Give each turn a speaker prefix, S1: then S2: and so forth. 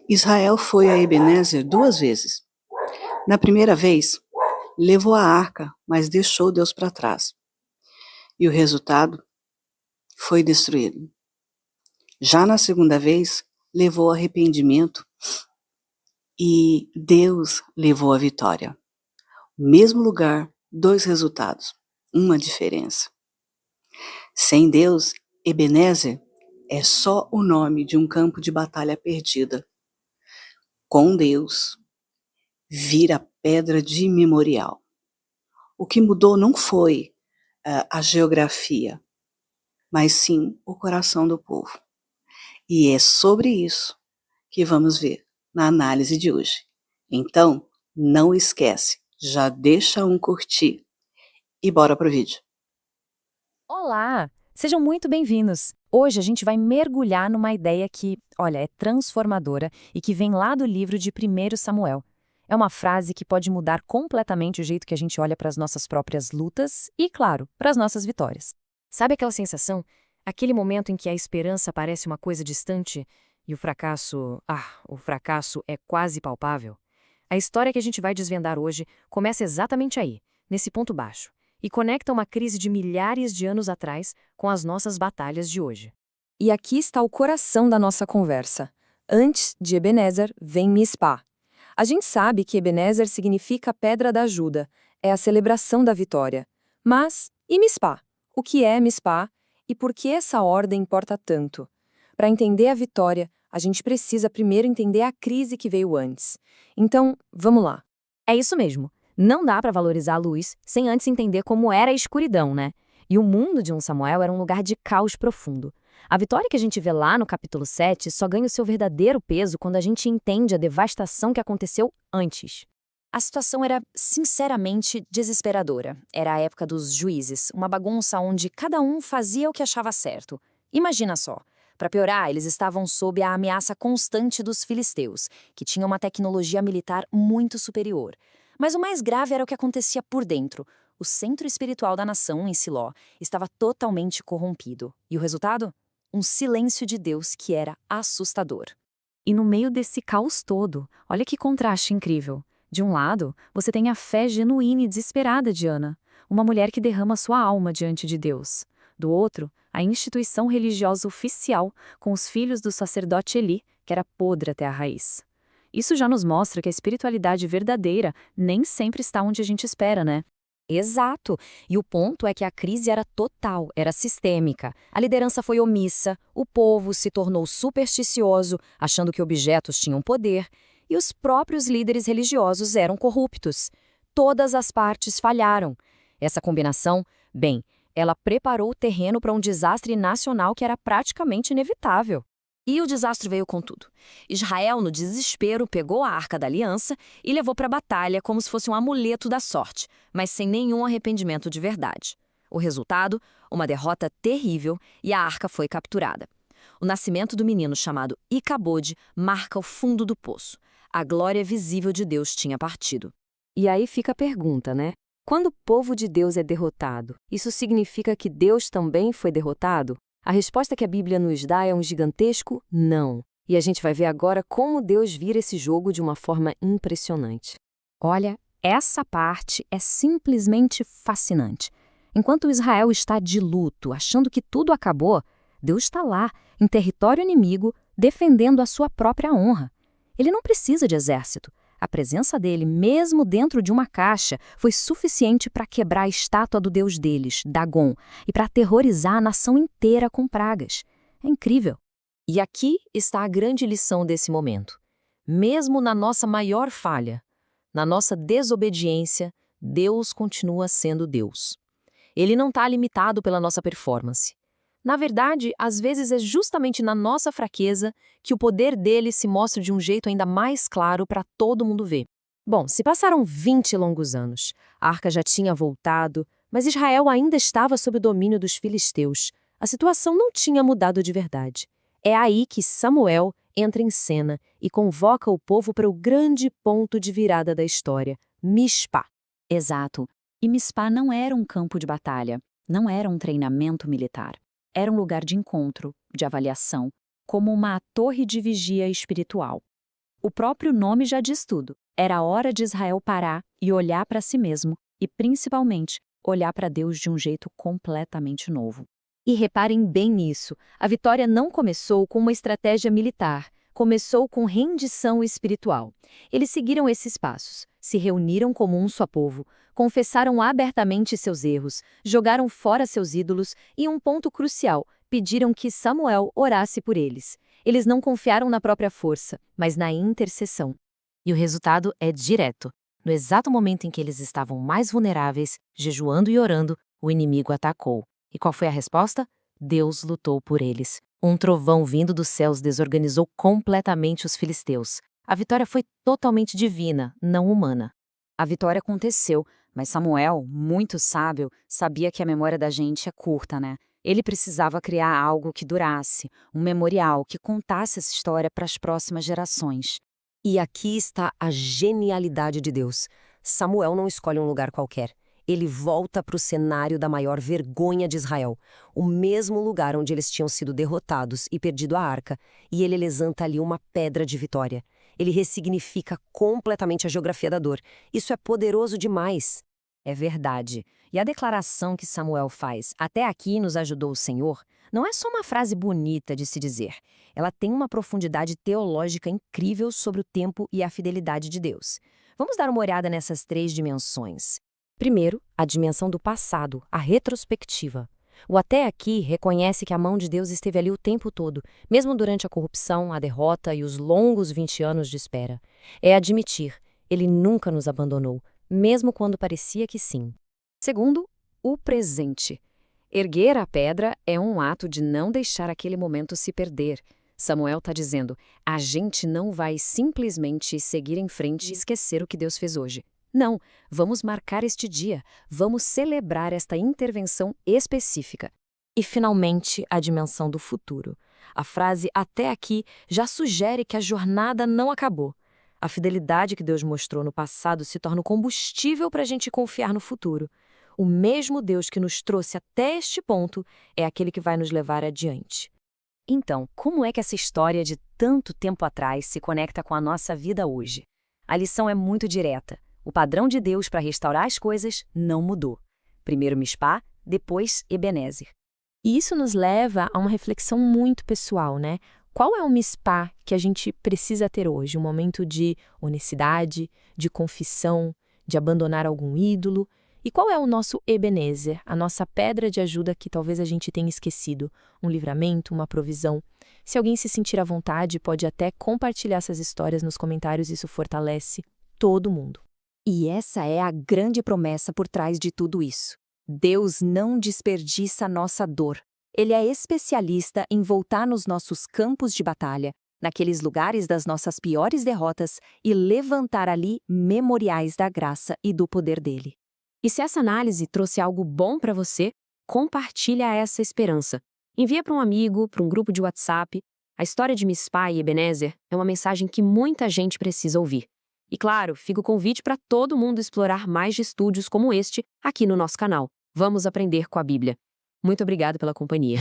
S1: Israel foi a Ebenezer 2 vezes. Na primeira vez, levou a arca, mas deixou Deus para trás. E o resultado foi destruído. Já na segunda vez, levou arrependimento e Deus levou a vitória. Mesmo lugar, 2 resultados, uma diferença. Sem Deus, Ebenezer é só o nome de um campo de batalha perdida. Com Deus, vira pedra de memorial. O que mudou não foi a geografia, mas sim o coração do povo. E é sobre isso que vamos ver na análise de hoje. Então, não esquece, já deixa um curtir e bora pro vídeo.
S2: Olá! Sejam muito bem-vindos! Hoje a gente vai mergulhar numa ideia que, olha, é transformadora e que vem lá do livro de 1 Samuel. É uma frase que pode mudar completamente o jeito que a gente olha para as nossas próprias lutas e, claro, para as nossas vitórias. Sabe aquela sensação? Aquele momento em que a esperança parece uma coisa distante e o fracasso é quase palpável? A história que a gente vai desvendar hoje começa exatamente aí, nesse ponto baixo, e conecta uma crise de milhares de anos atrás com as nossas batalhas de hoje. E aqui está o coração da nossa conversa. Antes de Ebenezer, vem Mispá. A gente sabe que Ebenezer significa pedra da ajuda, é a celebração da vitória. Mas, e Mispá? O que é Mispá e por que essa ordem importa tanto? Para entender a vitória, a gente precisa primeiro entender a crise que veio antes. Então, vamos lá. É isso mesmo. Não dá para valorizar a luz sem antes entender como era a escuridão, né? E o mundo de 1 Samuel era um lugar de caos profundo. A vitória que a gente vê lá no capítulo 7 só ganha o seu verdadeiro peso quando a gente entende a devastação que aconteceu antes. A situação era, sinceramente, desesperadora. Era a época dos juízes, uma bagunça onde cada um fazia o que achava certo. Imagina só. Para piorar, eles estavam sob a ameaça constante dos filisteus, que tinham uma tecnologia militar muito superior. Mas o mais grave era o que acontecia por dentro. O centro espiritual da nação, em Siló, estava totalmente corrompido. E o resultado? Um silêncio de Deus que era assustador. E no meio desse caos todo, olha que contraste incrível. De um lado, você tem a fé genuína e desesperada de Ana, uma mulher que derrama sua alma diante de Deus. Do outro, a instituição religiosa oficial, com os filhos do sacerdote Eli, que era podre até a raiz. Isso já nos mostra que a espiritualidade verdadeira nem sempre está onde a gente espera, né? Exato. E o ponto é que a crise era total, era sistêmica. A liderança foi omissa, o povo se tornou supersticioso, achando que objetos tinham poder, e os próprios líderes religiosos eram corruptos. Todas as partes falharam. Essa combinação, bem, ela preparou o terreno para um desastre nacional que era praticamente inevitável. E o desastre veio com tudo. Israel, no desespero, pegou a Arca da Aliança e levou para a batalha como se fosse um amuleto da sorte, mas sem nenhum arrependimento de verdade. O resultado? Uma derrota terrível e a arca foi capturada. O nascimento do menino chamado Icabode marca o fundo do poço. A glória visível de Deus tinha partido. E aí fica a pergunta, né? Quando o povo de Deus é derrotado, isso significa que Deus também foi derrotado? A resposta que a Bíblia nos dá é um gigantesco não. E a gente vai ver agora como Deus vira esse jogo de uma forma impressionante. Olha, essa parte é simplesmente fascinante. Enquanto Israel está de luto, achando que tudo acabou, Deus está lá, em território inimigo, defendendo a sua própria honra. Ele não precisa de exército. A presença dele, mesmo dentro de uma caixa, foi suficiente para quebrar a estátua do deus deles, Dagon, e para aterrorizar a nação inteira com pragas. É incrível. E aqui está a grande lição desse momento. Mesmo na nossa maior falha, na nossa desobediência, Deus continua sendo Deus. Ele não está limitado pela nossa performance. Na verdade, às vezes é justamente na nossa fraqueza que o poder dele se mostra de um jeito ainda mais claro para todo mundo ver. Bom, se passaram 20 longos anos, a arca já tinha voltado, mas Israel ainda estava sob o domínio dos filisteus. A situação não tinha mudado de verdade. É aí que Samuel entra em cena e convoca o povo para o grande ponto de virada da história, Mispá. Exato. E Mispá não era um campo de batalha, não era um treinamento militar. Era um lugar de encontro, de avaliação, como uma torre de vigia espiritual. O próprio nome já diz tudo. Era a hora de Israel parar e olhar para si mesmo, e principalmente, olhar para Deus de um jeito completamente novo. E reparem bem nisso, a vitória não começou com uma estratégia militar, começou com rendição espiritual. Eles seguiram esses passos, se reuniram como um só povo, confessaram abertamente seus erros, jogaram fora seus ídolos e, um ponto crucial, pediram que Samuel orasse por eles. Eles não confiaram na própria força, mas na intercessão. E o resultado é direto. No exato momento em que eles estavam mais vulneráveis, jejuando e orando, o inimigo atacou. E qual foi a resposta? Deus lutou por eles. Um trovão vindo dos céus desorganizou completamente os filisteus. A vitória foi totalmente divina, não humana. A vitória aconteceu, mas Samuel, muito sábio, sabia que a memória da gente é curta, né? Ele precisava criar algo que durasse, um memorial que contasse essa história para as próximas gerações.
S3: E aqui está a genialidade de Deus. Samuel não escolhe um lugar qualquer. Ele volta para o cenário da maior vergonha de Israel, o mesmo lugar onde eles tinham sido derrotados e perdido a arca, e ele levanta ali uma pedra de vitória. Ele ressignifica completamente a geografia da dor. Isso é poderoso demais.
S2: É verdade. E a declaração que Samuel faz, até aqui nos ajudou o Senhor, não é só uma frase bonita de se dizer. Ela tem uma profundidade teológica incrível sobre o tempo e a fidelidade de Deus. Vamos dar uma olhada nessas 3 dimensões. Primeiro, a dimensão do passado, a retrospectiva. O até aqui reconhece que a mão de Deus esteve ali o tempo todo, mesmo durante a corrupção, a derrota e os longos 20 anos de espera. É admitir, ele nunca nos abandonou, mesmo quando parecia que sim. Segundo, o presente. Erguer a pedra é um ato de não deixar aquele momento se perder. Samuel está dizendo, a gente não vai simplesmente seguir em frente e esquecer o que Deus fez hoje. Não, vamos marcar este dia, vamos celebrar esta intervenção específica. E, finalmente, a dimensão do futuro. A frase até aqui já sugere que a jornada não acabou. A fidelidade que Deus mostrou no passado se torna o combustível para a gente confiar no futuro. O mesmo Deus que nos trouxe até este ponto é aquele que vai nos levar adiante. Então, como é que essa história de tanto tempo atrás se conecta com a nossa vida hoje? A lição é muito direta. O padrão de Deus para restaurar as coisas não mudou. Primeiro Mispá, depois Ebenezer.
S4: E isso nos leva a uma reflexão muito pessoal, né? Qual é o Mispá que a gente precisa ter hoje? Um momento de honestidade, de confissão, de abandonar algum ídolo? E qual é o nosso Ebenezer, a nossa pedra de ajuda que talvez a gente tenha esquecido? Um livramento, uma provisão? Se alguém se sentir à vontade, pode até compartilhar essas histórias nos comentários, isso fortalece todo mundo.
S2: E essa é a grande promessa por trás de tudo isso. Deus não desperdiça a nossa dor. Ele é especialista em voltar nos nossos campos de batalha, naqueles lugares das nossas piores derrotas, e levantar ali memoriais da graça e do poder dele. E se essa análise trouxe algo bom para você, compartilha essa esperança. Envia para um amigo, para um grupo de WhatsApp. A história de Mispá e Ebenezer é uma mensagem que muita gente precisa ouvir. E claro, fica o convite para todo mundo explorar mais de estúdios como este aqui no nosso canal. Vamos aprender com a Bíblia. Muito obrigado pela companhia.